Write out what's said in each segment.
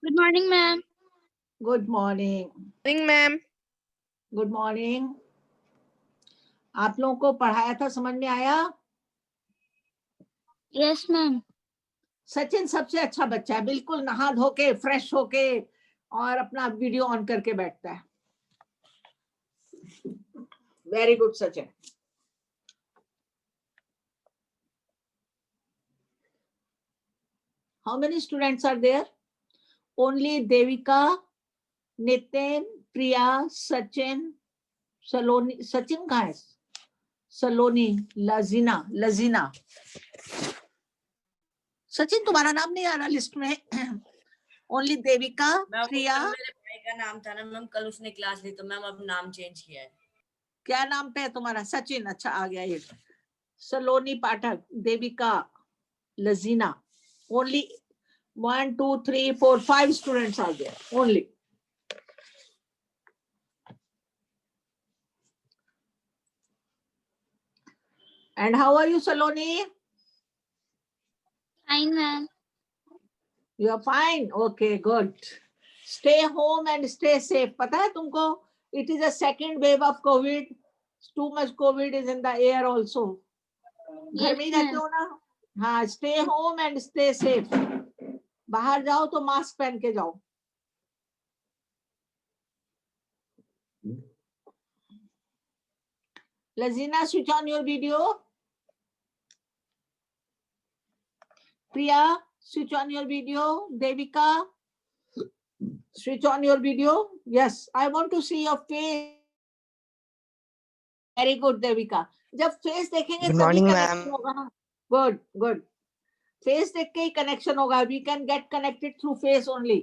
Good morning, ma'am. Good morning. Morning ma'am. Good morning. आप लोगों को पढ़ाया था, समझ में आया? Yes, ma'am. सचिन सबसे अच्छा बच्चा है, बिल्कुल नहा धो के फ्रेश होके और अपना वीडियो ऑन करके बैठता है। Very good Sachin. How many students are there? Only Devika, Nitin, Priya, Sachin, Saloni. Sachin कहाँ है? सलोनी, लजीना। लजीना, सचिन तुम्हारा नाम नहीं आ रहा लिस्ट में। ओनली देविका, प्रिया। मेरे भाई का नाम था ना मैम, कल उसने क्लास ली तो मैम अब नाम चेंज किया है। क्या नाम पे है तुम्हारा? सचिन, अच्छा आ गया ये। Saloni Pathak, Devika, Lajina. Only 1 2 3 4 5 students are there only. And how are you, Saloni? Fine, ma'am. You are fine. Okay, good. Stay home and stay safe. पता है तुमको? It is a second wave of COVID. Too much COVID is in the air also. घर में ही रहते हो ना? हाँ, stay home and stay safe. बाहर जाओ तो मास्क पहन के जाओ। Lazina, switch on your video. Priya, switch on your video. Devika, switch on your video. Yes, I want to see your face. Very good, Devika. जब face देखेंगे तभी connection होगा ना। Good good. फेस देख के ही कनेक्शन होगा। We can get connected through face only.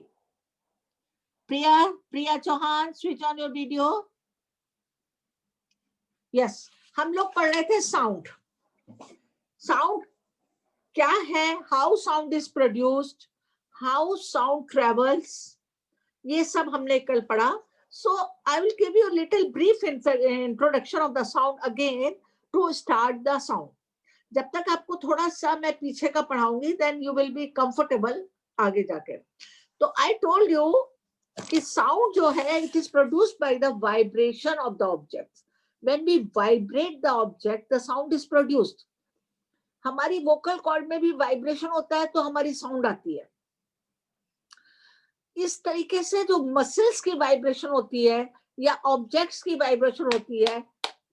Priya Chauhan, switch on your video. Yes, हम लोग पढ़ रहे थे साउंड। साउंड क्या है, how sound is produced, how sound travels, ये सब हमने कल पढ़ा। So I will give you a little brief introduction of the sound again to start the sound. जब तक आपको थोड़ा सा मैं पीछे का पढ़ाऊंगी, then you will be comfortable आगे जाके। तो I told you कि sound जो है, it is produced by the vibration of the object. When we vibrate the object, the sound is produced. हमारी vocal cord में भी vibration होता है तो हमारी sound आती है। इस तरीके से जो मसल्स की वाइब्रेशन होती है या ऑब्जेक्ट्स की वाइब्रेशन होती है,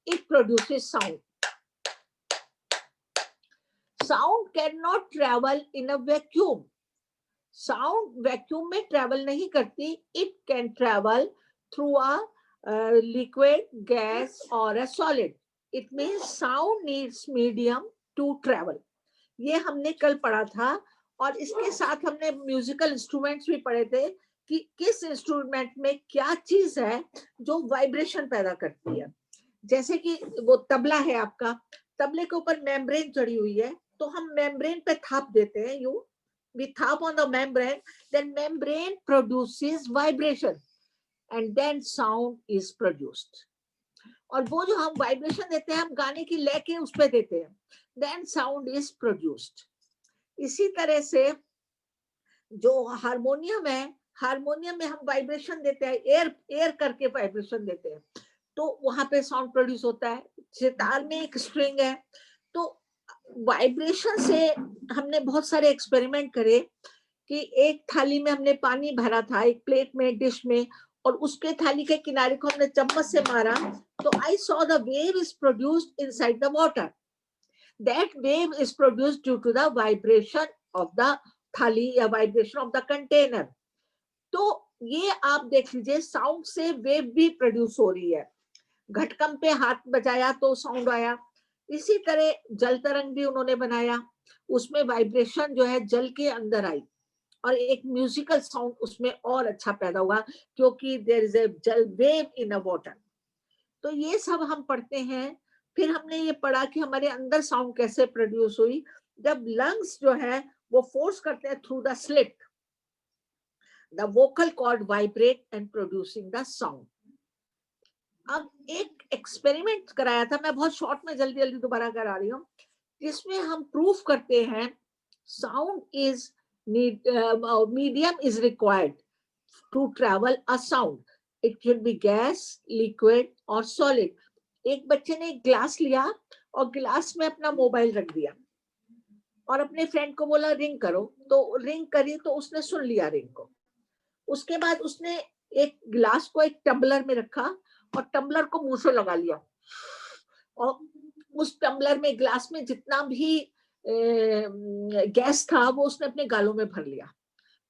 it produces sound. Sound can not travel in a vacuum. Sound vacuum में ट्रेवल नहीं करती। It can travel through a liquid, gas और a solid. It means sound needs medium to travel. ये हमने कल पढ़ा था। और इसके साथ हमने म्यूजिकल इंस्ट्रूमेंट्स भी पढ़े थे कि किस इंस्ट्रूमेंट में क्या चीज है जो वाइब्रेशन पैदा करती है। जैसे कि वो तबला है आपका, तबले के ऊपर मेम्ब्रेन चढ़ी हुई है तो हम मेम्ब्रेन पे थाप देते हैं, यू वी थाप on the membrane, then membrane produces vibration and then sound is produced. और वो जो हम वाइब्रेशन देते हैं, हम गाने की लय के उस पे देते हैं, देन साउंड इज प्रोड्यूस्ड। इसी तरह से जो हारमोनियम है, हारमोनियम में हम वाइब्रेशन देते हैं, एयर करके वाइब्रेशन देते हैं तो वहां पे साउंड प्रोड्यूस होता है। सितार में एक स्ट्रिंग है तो वाइब्रेशन से हमने बहुत सारे एक्सपेरिमेंट करे कि एक थाली में हमने पानी भरा था, एक प्लेट में, डिश में, और उसके थाली के किनारे को हमने चम्मच से मारा तो I saw the wave is produced inside the water. That wave is produced due to the vibration of the थाली या vibration of the container. तो ये आप देख लीजिए, साउंड से वेव भी प्रोड्यूस हो रही है। घटकम पे हाथ बजाया तो साउंड आया। इसी तरह जल तरंग भी उन्होंने बनाया, उसमें वाइब्रेशन जो है जल के अंदर आई और एक म्यूजिकल साउंड उसमें और अच्छा पैदा हुआ क्योंकि देयर इज ए जल वेव इन अ वाटर। तो ये सब हम पढ़ते हैं। फिर हमने ये पढ़ा कि हमारे अंदर साउंड कैसे प्रोड्यूस हुई। जब लंग्स जो है वो फोर्स करते हैं through the slit, the vocal cord vibrate and producing the sound. अब एक एक्सपेरिमेंट कराया था, मैं बहुत शॉर्ट में जल्दी जल्दी दोबारा करा रही हूँ, जिसमें हम प्रूफ करते हैं sound is medium is required to travel a sound. It should be gas, liquid or solid. एक बच्चे ने एक ग्लास लिया और गिलास में अपना मोबाइल रख दिया और अपने फ्रेंड को बोला रिंग करो, तो रिंग करी तो उसने सुन लिया रिंग को। उसके बाद उसने एक गिलास को एक टम्बलर में रखा और टम्बलर को मुंह से लगा लिया और उस टम्बलर में ग्लास में जितना भी गैस था वो उसने अपने गालों में भर लिया,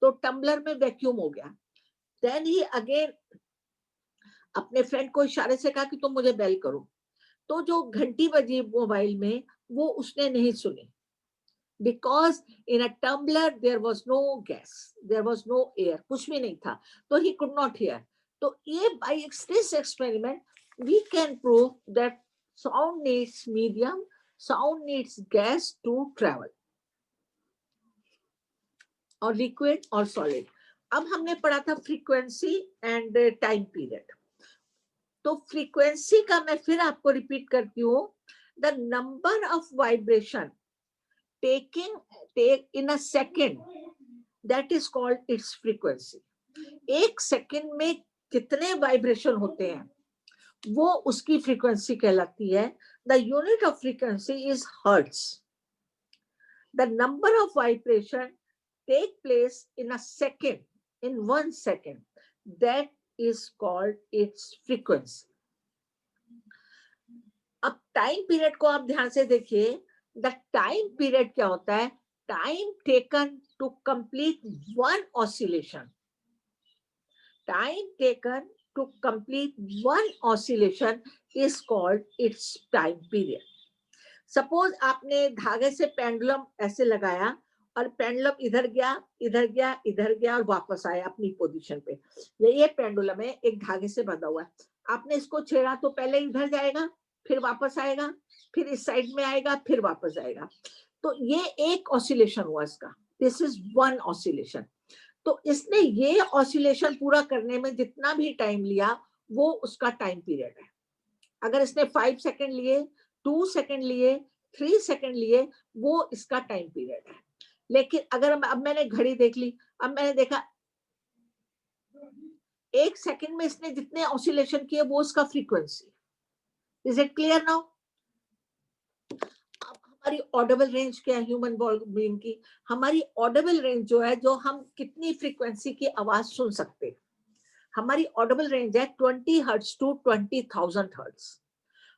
तो टम्बलर में वैक्यूम हो गया। देन ही अगेन अपने फ्रेंड को इशारे से कहा कि तुम मुझे बेल करो, तो जो घंटी बजी मोबाइल में वो उसने नहीं सुनी, because in a tumbler there was no gas, there was no air, कुछ भी नहीं था, तो he could not hear. तो ये by this experiment we can prove that sound needs medium, sound needs gas to travel, or liquid or solid. अब हमने पढ़ा था frequency and time period. तो frequency का मैं फिर आपको रिपीट करती हूँ, the number of vibration take in a second, that is called its frequency. एक सेकंड में कितने वाइब्रेशन होते हैं वो उसकी फ्रीक्वेंसी कहलाती है. The unit of frequency is hertz. The number of vibration take place in a second, in 1 second, that is called its frequency. अब टाइम पीरियड को आप ध्यान से देखिए. द टाइम पीरियड क्या होता है? Time taken to complete one oscillation. Time taken to complete one oscillation is called its time period. Suppose आपने धागे से पेंडुलम ऐसे लगाया और पेंडुलम इधर गया, इधर गया, इधर गया और वापस आया अपनी पोजीशन पे. ये पेंडुलम है, एक धागे से बंधा हुआ है. आपने इसको छेड़ा तो पहले इधर जाएगा, फिर वापस आएगा, फिर इस साइड में आएगा, फिर वापस आएगा. तो ये एक ऑसिलेशन हुआ इसका. This is one oscillation. तो इसने ये ऑसिलेशन पूरा करने में जितना भी टाइम लिया वो उसका टाइम पीरियड है. अगर इसने 5 सेकंड लिए, 2 सेकंड लिए, 3 सेकंड लिए, वो इसका टाइम पीरियड है. लेकिन अगर अब मैंने घड़ी देख ली, अब मैंने देखा 1 सेकंड में इसने जितने ऑसिलेशन किए वो उसका frequency. Is it clear now? अब हमारी ऑडिबल रेंज क्या है ह्यूमन बीइंग की? हमारी ऑडिबल रेंज जो है, जो हम कितनी फ्रीक्वेंसी की आवाज सुन सकते हैं, हमारी ऑडिबल रेंज है 20 हर्ट्ज टू 20,000 हर्ट्ज.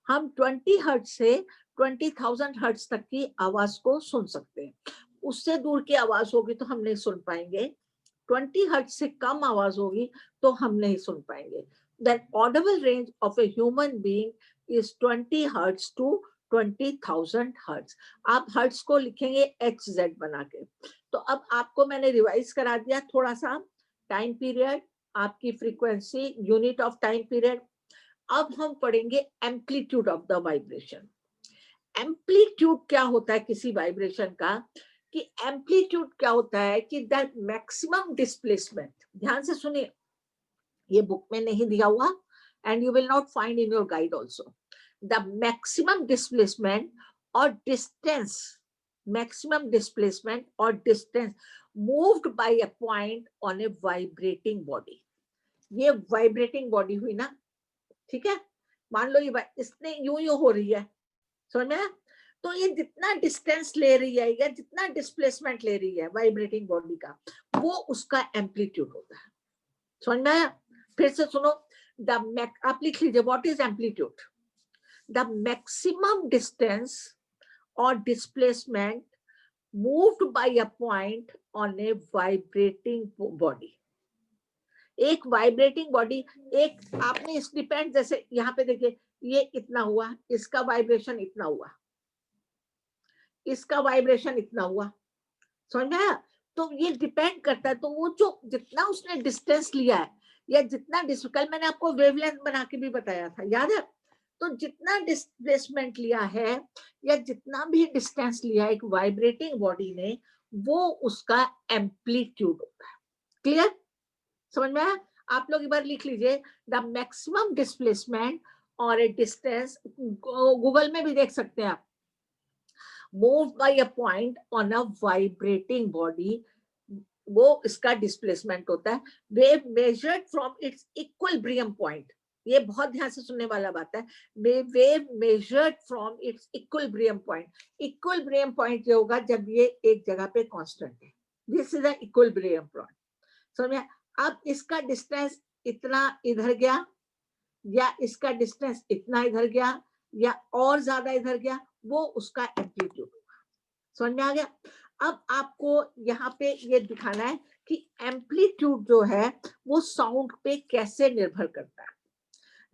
हम 20 हर्ट्ज से 20,000 हर्ट्ज तक की आवाज को सुन सकते हैं. उससे दूर की आवाज होगी तो हम नहीं सुन पाएंगे. 20 हर्ट्ज से कम आवाज होगी तो हम नहीं सुन पाएंगे. Then audible range of a human being is 20 hertz to 20,000 hertz. आप हर्ट्ज को लिखेंगे HZ बना के. तो अब आपको मैंने रिवाइज करा दिया थोड़ा सा. टाइम पीरियड, आपकी frequency, unit of time period. अब हम पढ़ेंगे amplitude of the vibration. Amplitude क्या होता है किसी वाइब्रेशन का? कि एम्पलीट्यूड क्या होता है कि दैट मैक्सिमम डिस्प्लेसमेंट. ध्यान से सुनिए, ये बुक में नहीं दिया हुआ and you will not find in your guide also. The maximum displacement or distance, maximum displacement or distance moved by a point on a vibrating body. ये vibrating body हुई ना, ठीक है? मान लो ये इसने यूं हो रही है, समझ में आया? तो ये जितना डिस्टेंस ले रही है या जितना डिस्प्लेसमेंट ले रही है वाइब्रेटिंग बॉडी का, वो उसका एम्पलीट्यूड होता है. समझ में आया? फिर से सुनो. आप लिख लीजिए, what is amplitude? The maximum distance और displacement moved by a point on a vibrating body. एक वाइब्रेटिंग बॉडी, एक आपने इस डिपेंड, जैसे यहाँ पे देखिए ये इतना हुआ, इसका वाइब्रेशन इतना हुआ, इसका वाइब्रेशन इतना हुआ. समझ में आया? तो ये डिपेंड करता है. तो वो जो जितना उसने डिस्टेंस लिया है या जितना कल मैंने आपको वेवलेंथ बना के भी बताया था, याद है? तो जितना डिस्प्लेसमेंट लिया है या जितना भी डिस्टेंस लिया है एक वाइब्रेटिंग बॉडी ने, वो उसका एम्पलीट्यूड होता है. क्लियर? समझ में आया? आप लोग एक बार लिख लीजिए, द मैक्सिमम डिस्प्लेसमेंट और ए डिस्टेंस, गूगल में भी देख सकते हैं आप, moved by a point on a vibrating body, वो इसका डिस्प्लेसमेंट होता है। Wave measured from its equilibrium point, ये बहुत ध्यान से सुनने वाला बात है। Wave measured from its equilibrium point, equilibrium point ये होगा जब ये एक जगह पे कांस्टेंट है, this is the equilibrium point. समझ में? अब इसका डिस्टेंस इतना इधर गया, या इसका डिस्टेंस इतना इधर गया, या और ज्यादा इधर गया, वो उसका एम्पलीट्यूड होगा। समझ में आ गया? अब आपको यहाँ पे ये दिखाना है कि एम्पलीट्यूड जो है वो साउंड पे कैसे निर्भर करता है।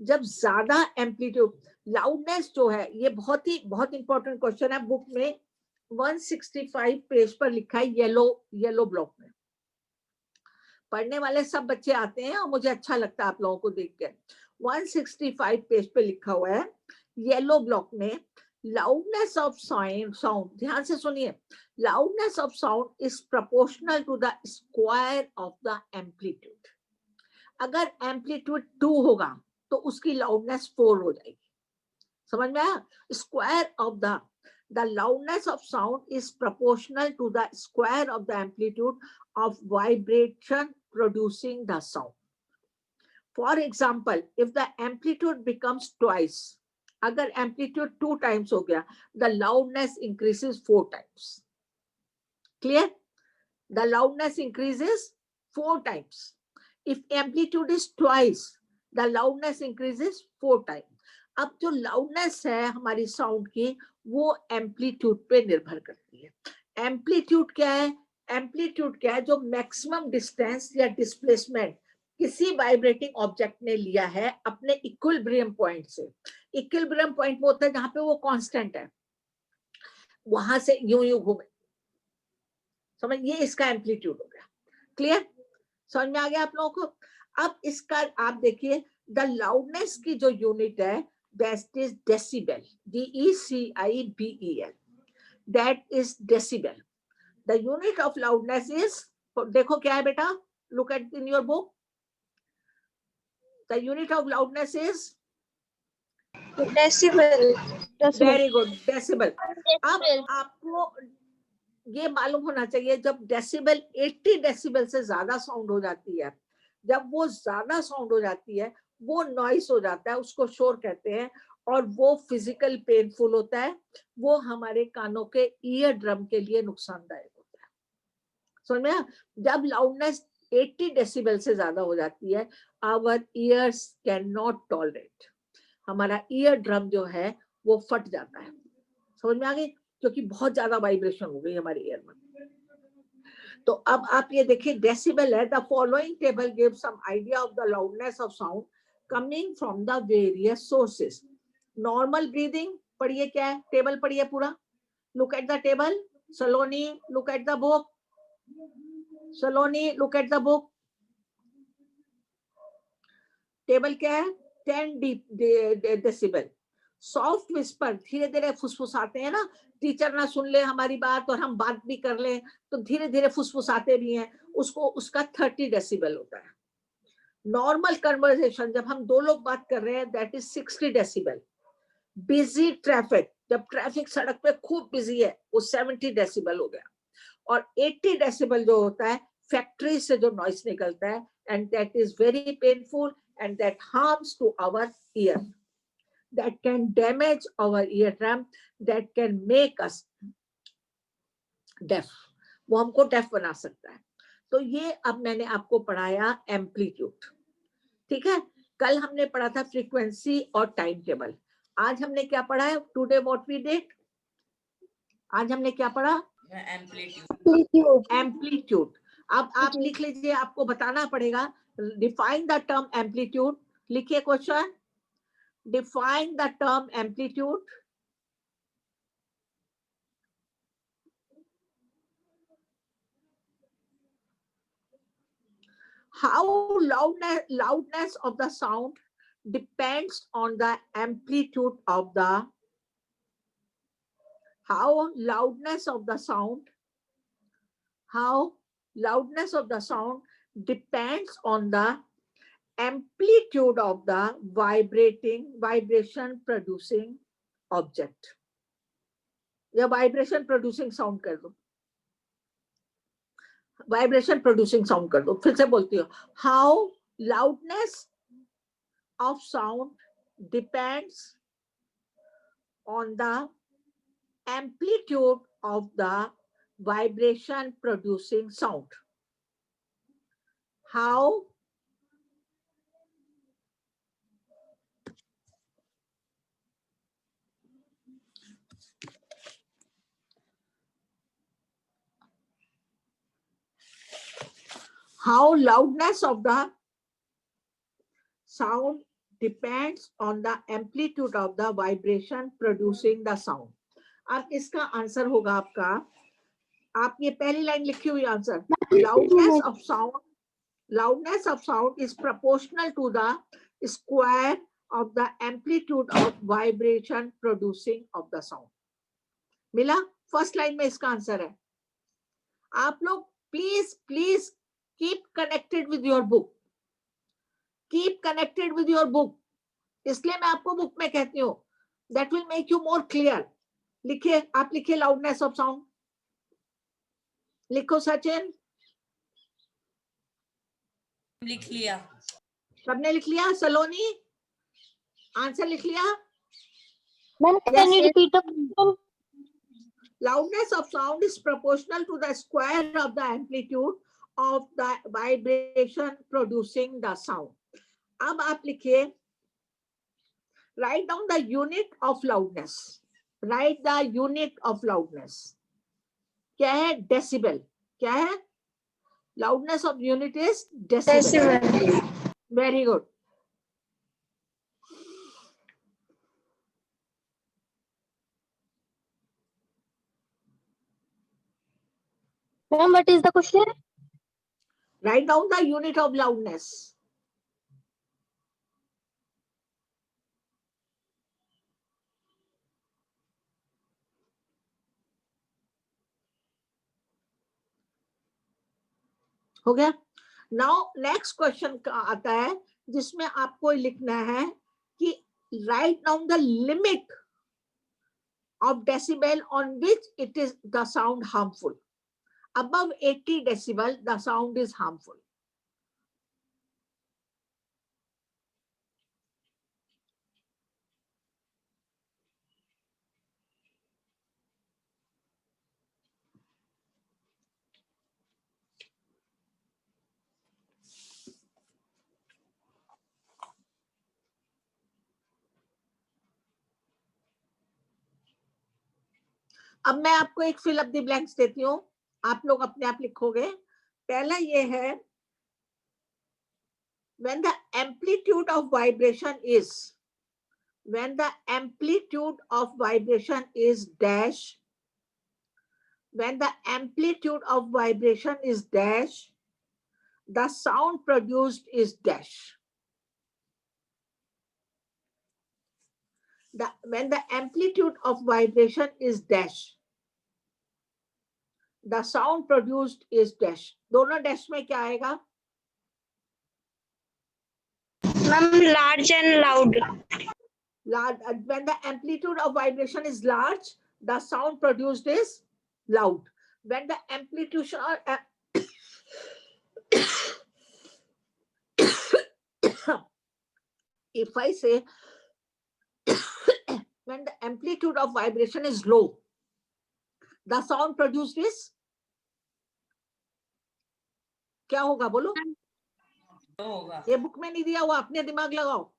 जब ज्यादा एम्पलीट्यूड, लाउडनेस जो है, ये बहुत इंपॉर्टेंट क्वेश्चन है, बुक में 165 पेज पर लिखा है, येलो ब्लॉक में। पढ़ने वाले सब बच्चे आते हैं और मुझे अच्छा लगता है आप लोगों को देख के। 165 पेज पे लिखा हुआ है येलो ब्लॉक में, लाउडनेस ऑफ साउंड, ध्यान से सुनिए, loudness of sound is proportional to the square of the amplitude. अगर एम्पलीट्यूड 2 होगा तो उसकी लाउडनेस 4 हो जाएगी। समझ में आया? Square of the loudness of sound is proportional to the square of the amplitude of vibration producing the sound. For example, if the amplitude becomes twice, अगर amplitude 2 times हो गया, the loudness increases 4 times. Clear? The loudness increases 4 times. If amplitude is twice, the loudness increases 4 times. अब जो loudness है हमारी sound की, वो amplitude पे निर्भर करती है। एम्पलीट्यूड क्या है? एम्पलीट्यूड क्या है? जो मैक्सिमम डिस्टेंस या डिस्प्लेसमेंट किसी वाइब्रेटिंग ऑब्जेक्ट ने लिया है अपने इक्विलिब्रियम पॉइंट से। इक्विलिब्रियम पॉइंट वो होता है जहां पे वो कांस्टेंट है, वहां से यूं घूमे। समझ, ये इसका एम्पलीट्यूड हो गया। क्लियर? समझ में आ गया आप लोगों को? अब इसका आप देखिए, द लाउडनेस की जो यूनिट है that is decibel, DECIBEL, that is decibel. The unit of loudness is, देखो क्या है बेटा, look at in your book, the unit of loudness is decibel. very good, decibel. अब आपको ये मालूम होना चाहिए, जब डेसिबल 80 डेसिबल से ज्यादा साउंड हो जाती है, जब वो ज्यादा साउंड हो जाती है, वो नॉइस हो जाता है, उसको शोर कहते हैं, और वो फिजिकल पेनफुल होता है, वो हमारे कानों के ईयर ड्रम के लिए नुकसानदायक होता है। समझ में आया? जब लाउडनेस 80 डेसिबल से ज्यादा हो जाती है, our ears can not tolerate, हमारा ईयर ड्रम जो है वो फट जाता है। समझ में आ गई? क्योंकि बहुत ज्यादा वाइब्रेशन हो गई हमारे ईयर में। तो अब आप ये देखिए, डेसिबल है, the following table gives some idea of the loudness of sound coming from the various sources. Normal breathing पढ़िए, क्या है टेबल, पढ़िए पूरा, look at the table, Saloni look at the book, Saloni look at the book. Table क्या है? 10 decibel. Soft whisper, धीरे धीरे फुसफुसाते हैं ना, टीचर ना सुन ले हमारी बात और हम बात भी कर ले तो धीरे धीरे फुसफुसाते भी हैं, उसका 30 डेसिबल होता है। नॉर्मल कन्वर्सेशन, जब हम दो लोग बात कर रहे हैं, that is 60 decibel. Busy traffic, जब ट्रैफिक सड़क पे खूब बिजी है, वो 70 डेसिबल हो गया। और 80 डेसिबल जो होता है फैक्ट्री से जो नॉइस निकलता है, and that is very painful and that harms to our ear, that can damage our eardrum, that can make us deaf, वो हमको डेफ बना सकता है। तो ये अब मैंने आपको पढ़ाया एम्पलीट्यूड, ठीक है। कल हमने पढ़ा था फ्रीक्वेंसी और टाइम टेबल। आज हमने क्या पढ़ा है? टुडे व्हाट वी डिड, आज हमने क्या पढ़ा? एम्पलीट्यूड। अब आप लिख लीजिए, आपको बताना पड़ेगा। डिफाइन द टर्म एम्पलीट्यूड, लिखिए question, define the term amplitude, how loudness of the sound depends on the amplitude of the, how loudness of the sound depends on the amplitude of the vibration producing object, या vibration producing sound कर दो। Vibration producing sound कर दो, फिर से बोलती हूँ. How loudness of sound depends on the amplitude of the vibration producing sound. How loudness of the sound depends on the amplitude of the vibration producing the sound. अब इसका answer होगा आपका, आप ये पहली लाइन लिखी हुई answer, loudness of sound is proportional to the square of the amplitude of vibration producing of the sound. मिला? फर्स्ट लाइन में इसका आंसर है. आप लोग please keep connected with your book, keep connected with your book. इसलिए मैं आपको book में कहती हूँ, that will make you more clear. लिखिए, आप लिखिए लाउडनेस ऑफ साउंड. लिखो सचिन. लिख लिया. सबने लिख लिया? सलोनी आंसर लिख लिया? Ma'am, can you repeat the question? Loudness of sound is proportional to the square of the amplitude of the vibration producing the sound. अब आप लिखिए, write down the unit of loudness. Write the unit of loudness. क्या है? Decibel. क्या है? Loudness of unit is decibel. Very good. Ma'am, what is the question? Write down the unit of loudness. हो गया? Now next question आता है जिसमें आपको लिखना है कि write down the limit of decibel on which it is the sound harmful. Above 80 decibel, the sound is harmful. अब मैं आपको एक फिल अप द ब्लैंक्स देती हूँ, आप लोग अपने आप लिखोगे. पहला ये है, when the amplitude of vibration is dash, when the amplitude of vibration is dash, the sound produced is dash. When the amplitude of vibration is dash, the sound produced is dash. दोनों dash में क्या आएगा? Ma'am, large and loud. Large. When the amplitude of vibration is large, the sound produced is loud. When the amplitude if I say when the amplitude of vibration is low, the sound produced is क्या होगा? बोलो. होगा. ये book में नहीं दिया हुआ, अपने दिमाग लगाओ.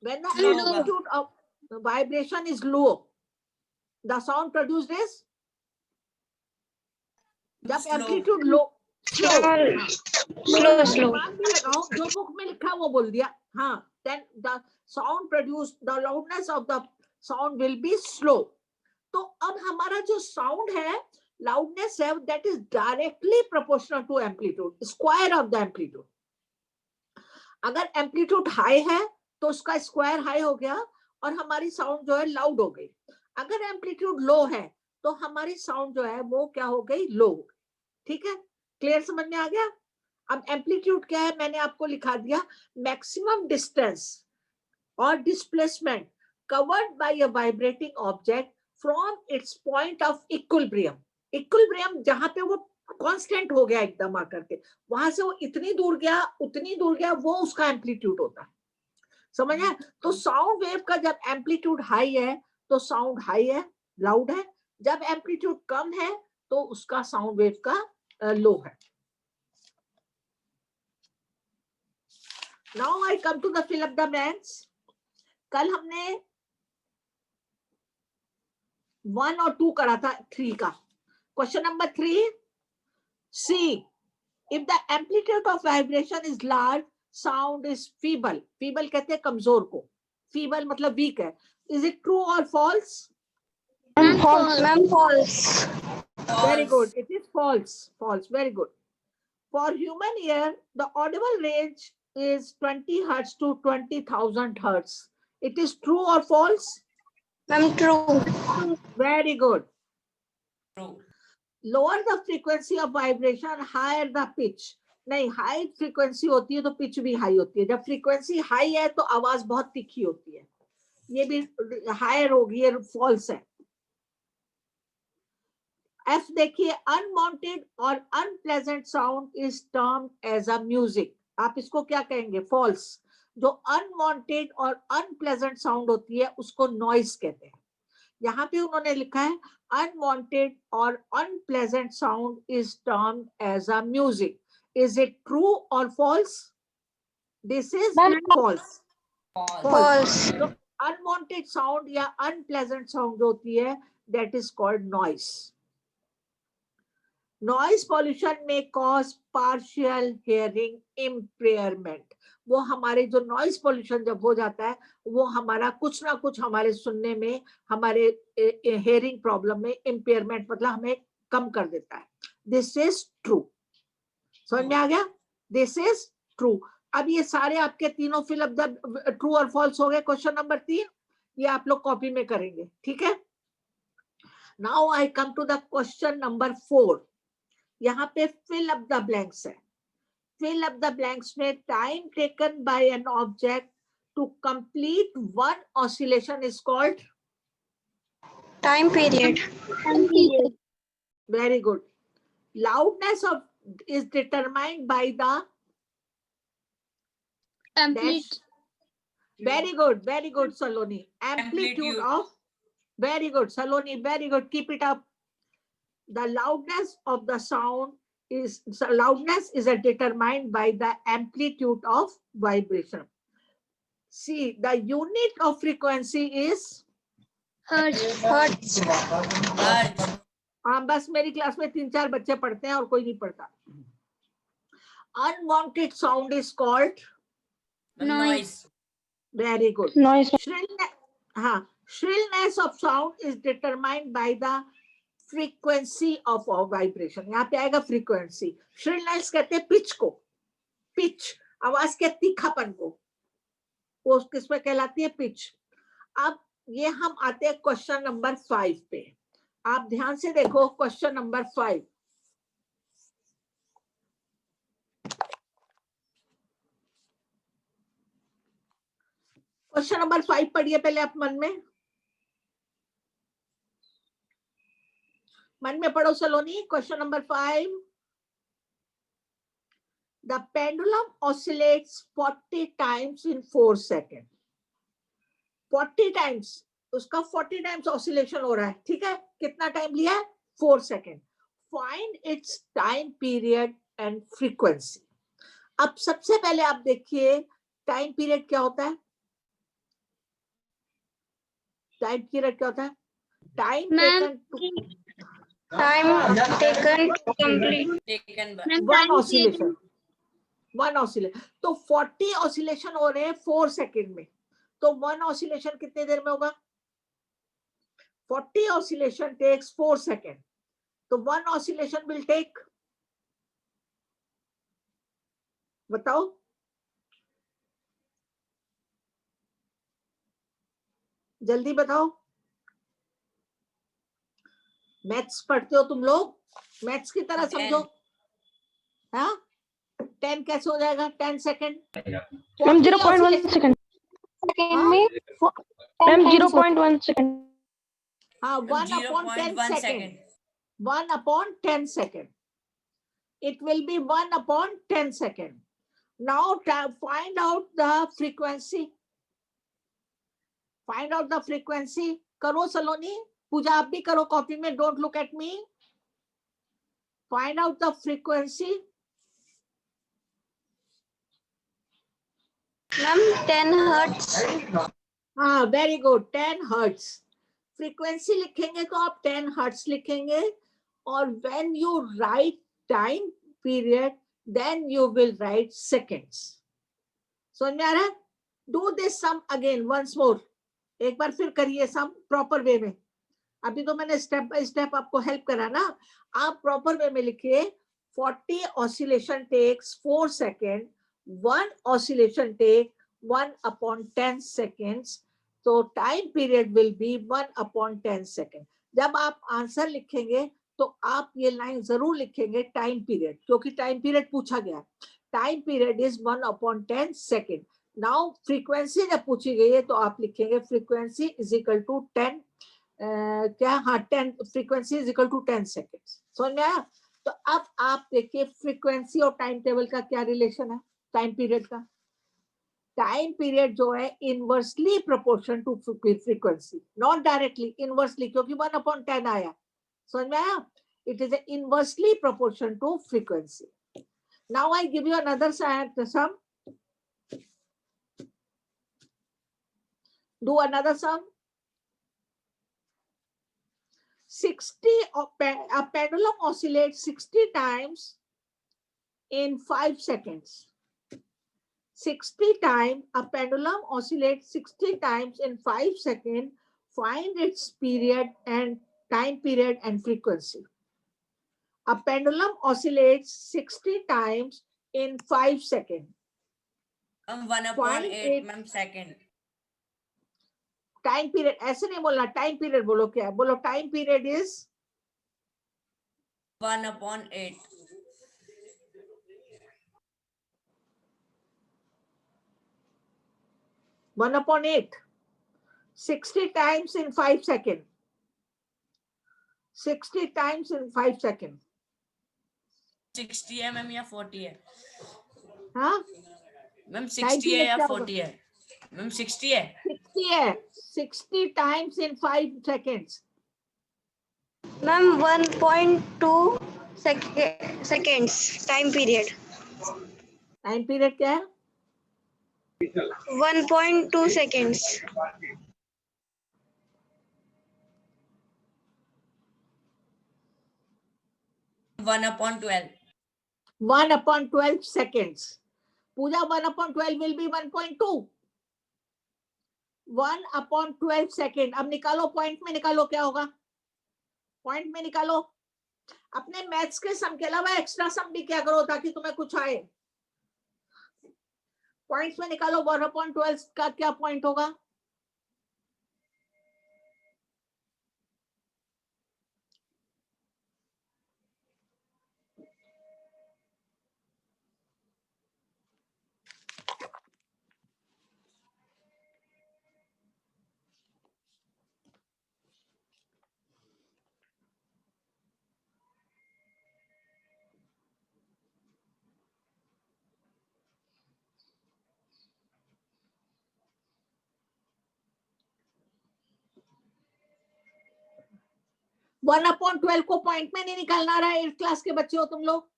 When the amplitude of vibration is low, the sound produced is, जब amplitude low, slow. दिमाग में लगाओ, जो बुक में लिखा वो बोल दिया. हाँ, then the sound produced, the loudness of the sound will be slow. तो अब हमारा जो sound है, loudness है, that is directly proportional to amplitude, square of the amplitude. अगर amplitude high है तो उसका square high हो गया और हमारी sound जो है loud हो गई. अगर amplitude low है तो हमारी sound जो है वो क्या हो गई? low. ठीक है? क्लियर समझ में आ गया? अब amplitude क्या है मैंने आपको लिखा दिया, maximum distance or displacement covered by a vibrating object from its point of equilibrium. Equilibrium जहां पे वो कांस्टेंट हो गया एकदम आकर के, वहां से वो इतनी दूर गया, उतनी दूर गया, वो उसका एम्पलीट्यूड होता है, समझ आया? तो साउंड वेव का जब एम्पलीट्यूड हाई है तो साउंड हाई है, लाउड है, जब एम्पलीट्यूड कम है तो उसका साउंड वेव का लो है। Now I come to the fill up the blanks. कल हमने 1 और 2 करा था 3 का। Question number 3, C if the amplitude of vibration is large, sound is feeble. Feeble कहते हैं कमजोर को, feeble मतलब weak है। Is it true or false? False. Ma'am, false. Very good. It is false. False. Very good. For human ear, the audible range is 20 hertz to 20,000 hertz. It is true or false? Ma'am, true. Very good. True. Lower the frequency of vibration, higher the pitch. नहीं, high frequency होती है तो pitch भी high होती है। जब frequency high है तो आवाज बहुत तीखी होती है, ये भी हायर होगी, ये फॉल्स है। एफ देखिए, अनवांटेड और unpleasant sound is termed as a music. आप इसको क्या कहेंगे? फॉल्स। जो अनवांटेड और अनप्लेजेंट साउंड होती है उसको नॉइस कहते हैं। यहाँ पे उन्होंने लिखा है unwanted or unpleasant sound is termed as a music. Is it true or false? This is false. False. So unwanted sound या unpleasant sound होती है, that is called noise. Noise pollution may cause partial hearing impairment. वो हमारे जो noise pollution जब हो जाता है वो हमारा कुछ ना कुछ हमारे सुनने में, हमारे हेयरिंग प्रॉब्लम में इम्पेयरमेंट मतलब हमें कम कर देता है। This is true. समझ में आ गया? This is true. अब ये सारे आपके तीनों फिल अप द ट्रू और फॉल्स हो गए। क्वेश्चन नंबर 3 ये आप लोग कॉपी में करेंगे, ठीक है? Now I come to the question number 4। यहाँ पे फिल अप द ब्लैंक्स है। Fill up the blanks में time taken by an object to complete one oscillation is called Time period. Time period. very good. Loudness of is determined by the dash. Very good Saloni. Amplitude of, very good Saloni, very good, keep it up. The loudness of the sound is determined by the amplitude of vibration. See, the unit of frequency is Hertz. हाँ, बस मेरी class में 3-4 बच्चे पढ़ते हैं और कोई नहीं पढ़ता। Unwanted sound is called Noise. very good. Noise. Shrillness of sound is determined by the frequency of our vibration. यहाँ पे आएगा frequency. Shrillness कहते हैं पिच को, पिच आवाज के तीखापन को, वो किसमें कहलाती है? पिच। अब ये हम आते हैं क्वेश्चन नंबर 5 पे। आप ध्यान से देखो क्वेश्चन नंबर 5। क्वेश्चन नंबर 5 पढ़िए पहले आप मन में पढ़ो Saloni. Question number 5। The pendulum oscillates 40 times in 4 seconds. 40 times, उसका 40 times oscillation हो रहा है, ठीक है? कितना टाइम लिया है? 4 second. Find its time period and frequency. अब सबसे पहले आप देखिए टाइम पीरियड क्या होता है? टाइम पीरियड क्या होता है? Time taken to complete Taken by one oscillation. तो 40 ऑसिलेशन हो रहे हैं 4 सेकेंड में, तो 1 ऑसिलेशन कितने देर में होगा? 40 ऑसिलेशन टेक्स 4 सेकेंड, तो 1 ऑसिलेशन विल टेक, बताओ जल्दी बताओ। मैथ्स पढ़ते हो तुम लोग, मैथ्स की तरह समझो। हाँ, 10 कैसे हो जाएगा? 10 सेकेंड। 0.1 सेकंड में 0.1 सेकंड। हाँ, 1 upon 10 second. 1 upon 10 second. it will be 1/10 second. Now find out the frequency. Find out the frequency. करो सलोनी, पूजा आप भी करो कॉपी में, don't look at me. Find out the frequency. Ma'am, 10 hertz. हाँ, very good, 10 hertz. Frequency लिखेंगे तो आप 10 hertz लिखेंगे, और when you write time period, then you will write seconds. समझ में आ रहा है? Do this sum again once more. एक बार फिर करिए सम प्रॉपर वे में. अभी तो मैंने स्टेप बाय स्टेप आपको हेल्प करा ना. आप प्रॉपर वे में लिखिए 40 oscillation takes 4 seconds, 1 oscillation take 1/10 seconds. तो time period will B 1/10 second. जब आप आंसर लिखेंगे तो आप ये लाइन जरूर लिखेंगे टाइम पीरियड, क्योंकि टाइम पीरियड पूछा गया. Time period is 1/10 second. Now frequency जब पूछी गई है तो आप लिखेंगे फ्रीक्वेंसी इज इक्वल टू 10 क्या, हाँ 10, frequency is equal to 10 seconds. समझ में आया? तो अब आप देखिए फ्रीक्वेंसी और टाइम टेबल का क्या रिलेशन है. टाइम पीरियड का, टाइम पीरियड जो है inversely proportion to frequency, not directly, inversely, क्योंकि 1/10 आया. समझ में आया? It is inversely proportion to frequency. Now I give you another sum. Do another sum. 60, a pendulum oscillates 60 times in 5 seconds. 60 times, a pendulum oscillates 60 times in 5 seconds. Find its period and time period and frequency. A pendulum oscillates 60 times in 5 seconds. 1/8 ma'am second. Time period ऐसे नहीं बोलना, time period बोलो. क्या है? बोलो time period is 1/8. 1/8. 60 times in 5 seconds. 60 times in 5 seconds. 60 है ma'am या 40 है? हाँ, मैम Time 60 है period या क्या 40 है? मैम 60 है. 60 है. 60 times in 5 seconds. Ma'am, 1.2 seconds. Time period. Time period क्या है? 1.2 seconds. 1/12. 1/12 seconds. Puja 1/12 will be 1.2. 1/12 second. अब निकालो, पॉइंट में निकालो क्या होगा. पॉइंट में निकालो. अपने मैथ्स के सम के अलावा एक्स्ट्रा सम भी क्या करो ताकि तुम्हें कुछ आए. पॉइंट्स में निकालो. 1/12 का क्या पॉइंट होगा? वन अपॉन 12 को पॉइंट में नहीं निकालना रहा है. 8th क्लास के बच्चे हो तुम लोग.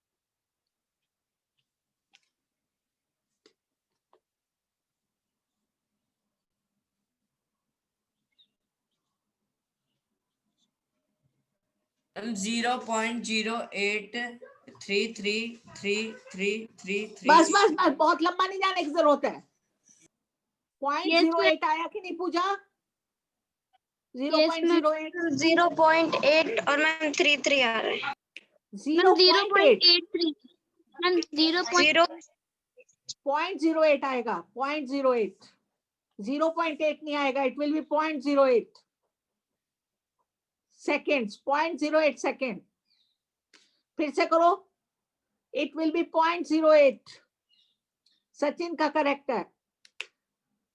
मैम 0.08333333. बस बस बस, बहुत लंबा नहीं जाने की जरूरत है. 0.08 आया कि नहीं पूजा? 0.08. 0.8 और मैम 33 आ रहा है. 0.8. 0.83. मैम 0.08 आएगा. 0.08. 0.8 नहीं आएगा. It will be 0.08 seconds. 0.08 second. फिर से करो. It will be 0.08. सचिन का करेक्ट है.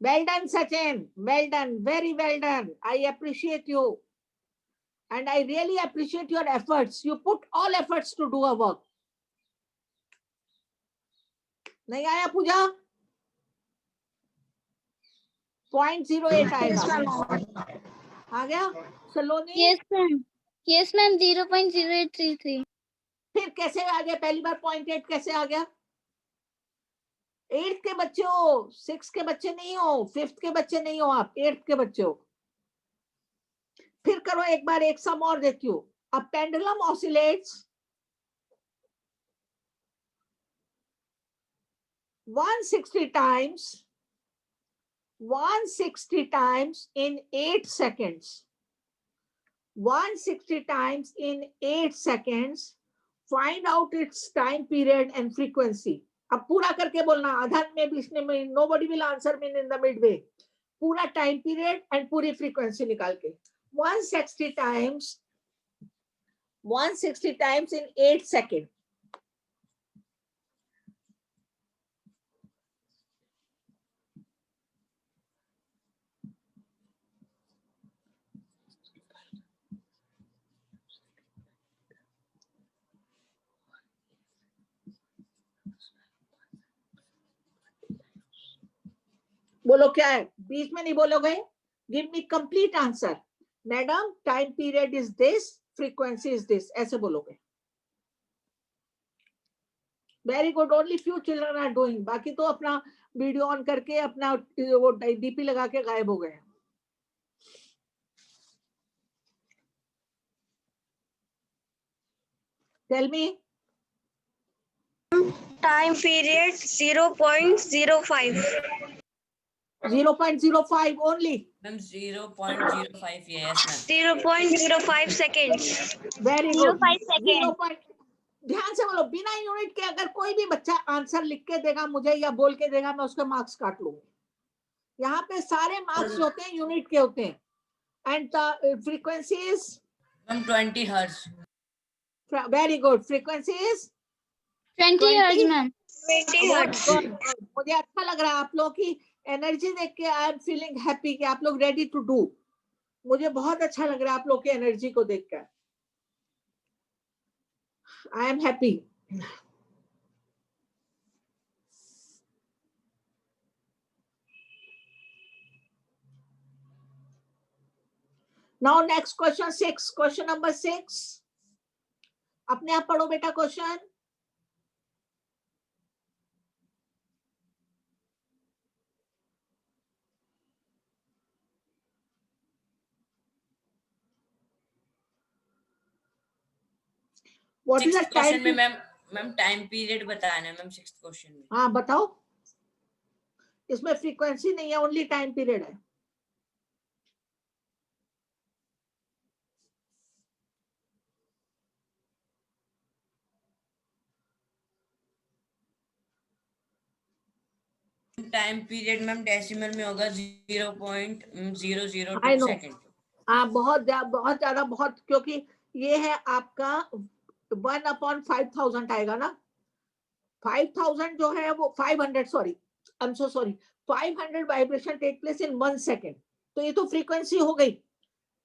Well done, Sachin. Well done. Very well done. I appreciate you. And I really appreciate your efforts. You put all efforts to do a work. नहीं आया पूजा? 0.08 आएगा। आ गया Saloni? Yes ma'am, yes ma'am, 0.0833। फिर कैसे आ गया? पहली बार 0.8 कैसे आ गया? 8th के बच्चे हो, 6th के बच्चे नहीं हो, 5th के बच्चे नहीं हो, आप 8th के बच्चे हो। फिर करो एक बार, एक सम और देती हूँ। A pendulum oscillates 160 times in 8 seconds. 160 times in 8 seconds. Find out its time period and frequency. अब पूरा करके बोलना, आधा में बीच में, nobody will answer me in the midway. पूरा टाइम पीरियड एंड पूरी फ्रीक्वेंसी निकाल के। 160 times in 8 seconds. बोलो क्या है? बीच में नहीं बोलोगे। Give me complete answer. Madam time period is this, frequency is this, ऐसे बोलोगे। Very good, only few children are doing. बाकी तो अपना वीडियो ऑन करके अपना वो डीपी लगा के गायब हो गए। Tell me. Time period 0.05. 0.05 only. Ma'am 0.05, yes ma'am. 0.05 seconds. Very good. 0.5 second. ध्यान से बोलो, बिना यूनिट के अगर कोई भी बच्चा आंसर लिख के देगा मुझे या बोल के देगा, मैं उसके मार्क्स काट लूंगी। यहाँ पे सारे मार्क्स जो होते हैं यूनिट के होते हैं। And frequency is ma'am 20 hertz. Very good. Frequency is 20 hertz ma'am. 20 hertz. मुझे अच्छा लग रहा है आप लोगों की एनर्जी देख के। आई एम फीलिंग हैप्पी कि आप लोग रेडी टू डू। मुझे बहुत अच्छा लग रहा है आप लोग की एनर्जी को देखकर। I am happy. Now next question 6। Question number 6 अपने आप पढ़ो बेटा question. What is the sixth question में time? मैम टाइम पीरियड बताना है मैम। 6th क्वेश्चन में। हाँ बताओ। इसमें फ्रीक्वेंसी नहीं है, ओनली टाइम पीरियड है। टाइम पीरियड मैम डेसिमल में होगा 0.002 I know. सेकेंड। हाँ बहुत ज्यादा बहुत, क्योंकि ये है आपका 1/5000 आएगा ना। 5000 जो है वो 500, sorry I am so sorry, 500 vibration take place in 1 second. तो ये तो फ्रीक्वेंसी हो गई।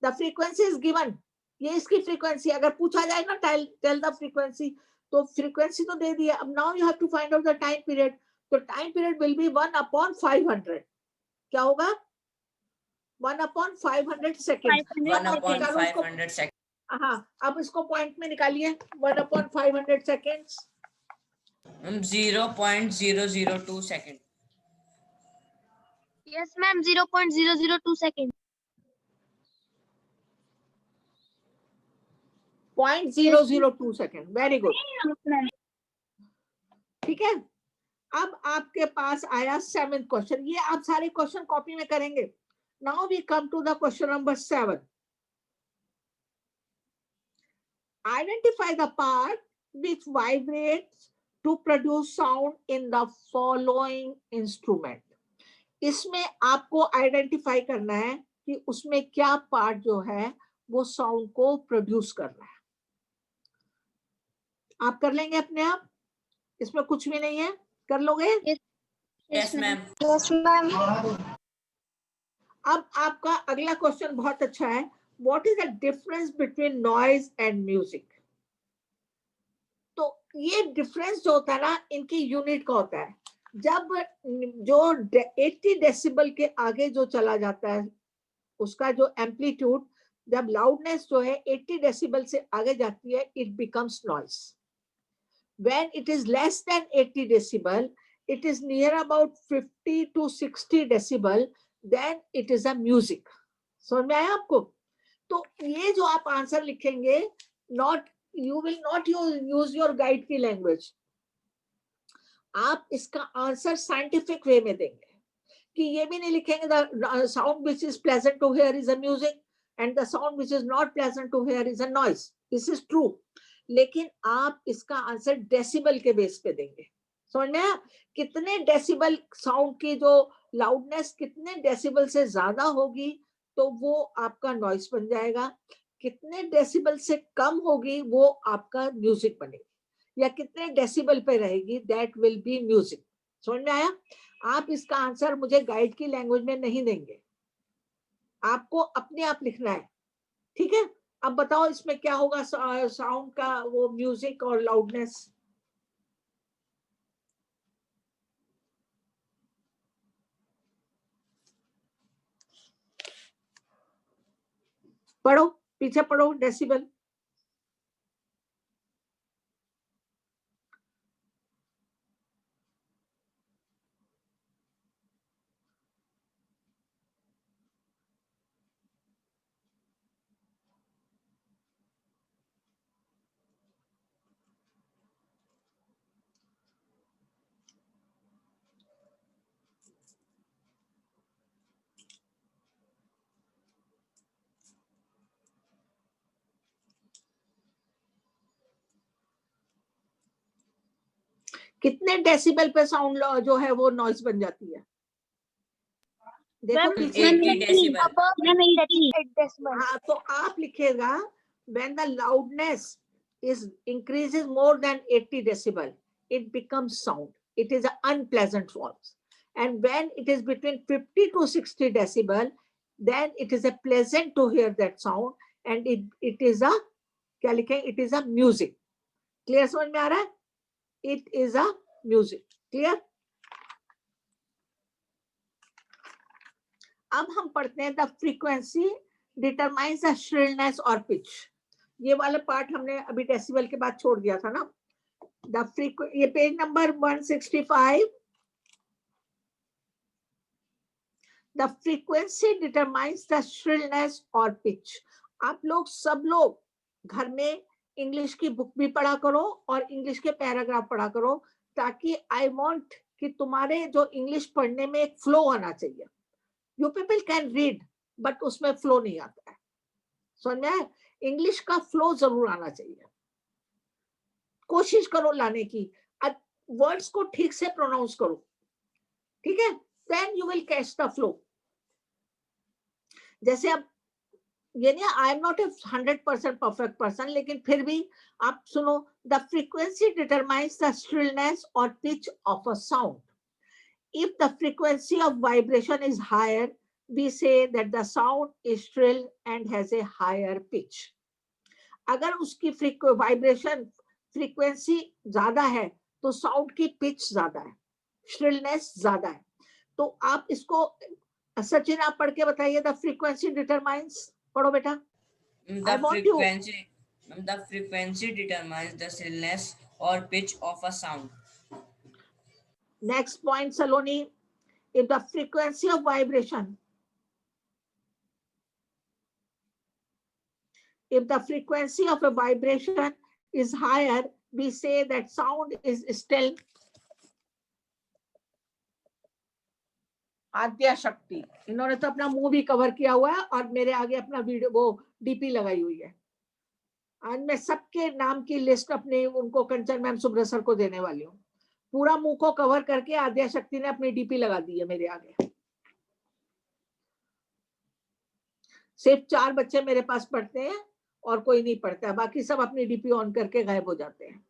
The frequency is given. ये इसकी फ्रीक्वेंसी अगर पूछा जाए ना, टेल द फ्रीक्वेंसी, तो फ्रीक्वेंसी तो दे दिया। अब now you have to find out the time period. तो टाइम पीरियड विल बी 1/500। क्या होगा? 1/500 सेकेंड। 1/500 सेकेंड। हाँ, अब इसको पॉइंट में निकालिए। 1/500 seconds. 0.002 second. Yes ma'am, 0.002 second. 0.002 second. Very good. ठीक है। अब आपके पास आया 7th क्वेश्चन। ये आप सारे क्वेश्चन कॉपी में करेंगे। Now we come to the question number 7। Identify the part which vibrates to produce sound in the following instrument. इसमें आपको आइडेंटिफाई करना है कि उसमें क्या पार्ट जो है वो साउंड को प्रोड्यूस कर रहा है। आप कर लेंगे अपने आप, इसमें कुछ भी नहीं है, कर लोगे? Yes ma'am. Yes, ma'am. अब आपका अगला क्वेश्चन बहुत अच्छा है। What is the difference between noise and music? तो ये डिफरेंस जो होता है ना, इनकी यूनिट का होता है। जब जो 80 डेसिबल के आगे जो चला जाता है उसका जो एम्पलीट्यूड, जब लाउडनेस जो है 80 डेसिबल से आगे जाती है, it becomes noise. When it is less than 80 decibel, it is near about 50 to 60 decibel, then it is a music. समझ में आया आपको? तो ये जो आप आंसर लिखेंगे, not you will not use your guide की लैंग्वेज. आप इसका आंसर साइंटिफिक वे में देंगे कि ये भी नहीं लिखेंगे the sound which is pleasant to hear is a music and the sound which is not pleasant to hear is a noise. This is true. लेकिन आप इसका आंसर डेसिबल के बेस पे देंगे. समझ में आया? कितने डेसिबल साउंड की जो लाउडनेस कितने डेसिबल से ज्यादा होगी तो वो आपका नॉइस बन जाएगा. कितने डेसिबल से कम होगी वो आपका म्यूजिक बनेगी. या कितने डेसिबल पे रहेगी, दैट विल बी म्यूजिक. समझ में आया? आप इसका आंसर मुझे गाइड की लैंग्वेज में नहीं देंगे, आपको अपने आप लिखना है. ठीक है? अब बताओ इसमें क्या होगा साउंड का, वो म्यूजिक और लाउडनेस. पढ़ो, पीछे पढ़ो. डेसिबल कितने डेसिबल पे साउंड जो है वो नॉइस बन जाती है? देखो पीछे 80 डेसिबल. हाँ, तो आप लिखेगा when the loudness is increases more than 80 decibel, it becomes sound. It is an unpleasant voice. And when it is between 50 to 60 decibel, then it is a pleasant to hear that sound, and it is a क्या लिखें? It is a music. Clear? समझ में आ रहा है? It is a music. Clear? अब हम पढ़ते हैं the frequency determines the shrillness or pitch. ये वाला पार्ट हमने अभी डेसिबल के बाद छोड़ दिया था ना. ये page number 165. The frequency determines the shrillness or pitch. आप लोग सब लोग घर में इंग्लिश की बुक भी पढ़ा करो और इंग्लिश के पैराग्राफ पढ़ा करो, ताकि आई वांट कि तुम्हारे जो इंग्लिश पढ़ने में एक फ्लो आना चाहिए. You people can read but उसमें फ्लो नहीं आता है. समझ में आया? इंग्लिश का फ्लो जरूर आना चाहिए. कोशिश करो लाने की. वर्ड्स को ठीक से प्रोनाउंस करो. ठीक है? Then you will catch the flow. जैसे अब ये नहीं, I am not a 100% perfect person, लेकिन फिर भी आप सुनो. The frequency determines the shrillness और pitch of a sound. If the frequency of vibration is higher, we say that the sound is shrill and has a higher pitch. अगर उसकी vibration frequency ज्यादा है तो साउंड की pitch ज्यादा है, shrillness ज्यादा है. तो आप इसको सचिन आप पढ़ के बताइए. The frequency determines. पढ़ो बेटा. The frequency determines the shrillness or pitch of a sound. Next point, Saloni. If the frequency of vibration, if the frequency of a vibration is higher, we say that sound is still. आद्या शक्ति, इन्होंने तो अपना मुंह भी cover किया हुआ है और मेरे आगे अपना वीडियो वो डीपी लगाई हुई है. आज मैं सबके नाम की लिस्ट अपने उनको कंचन मैम सुब्रत सर को देने वाली हूँ. पूरा मुंह को कवर करके आद्या शक्ति ने अपनी डीपी लगा दी है मेरे आगे. सिर्फ 4 बच्चे मेरे पास पढ़ते हैं और कोई नहीं पढ़ता है, बाकी सब अपनी डीपी ऑन करके गायब हो जाते हैं.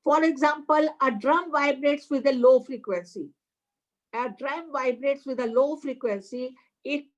For example, a drum vibrates with a low frequency. A drum vibrates with a low frequency. It